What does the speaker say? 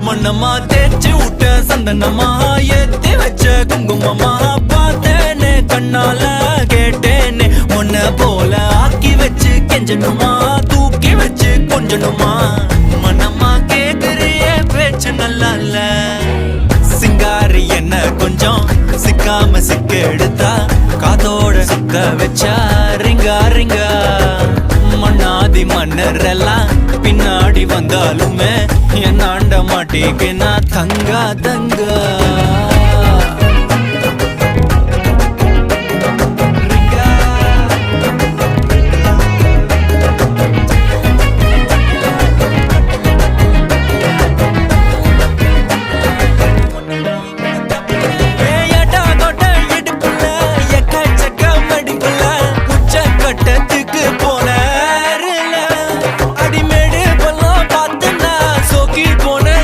மண்ணம்மா தேய்ச்சி விட்ட சந்தனமா ஏத்தி வச்ச குங்குமமா பார்த்தேனே கண்ணால கேட்டேனே உன்ன போல ஆக்கி வச்சு கெஞ்சணுமா தூக்கி வச்சு கொஞ்சணுமா மண்ணம்மா கேக்குறிய பேச்சு நல்லா இல்ல சிங்காரி என்ன கொஞ்சம் சிக்காம சிக்க எடுத்தா காதோட சுக்க வச்சா ரிங்கா ரிங்கா மண்ணாதி மன்னர் எல்லாம் பின்னாடி வந்தாலுமே என் ஆண்ட மாட்டேக்கு நான் தங்கா தங்கா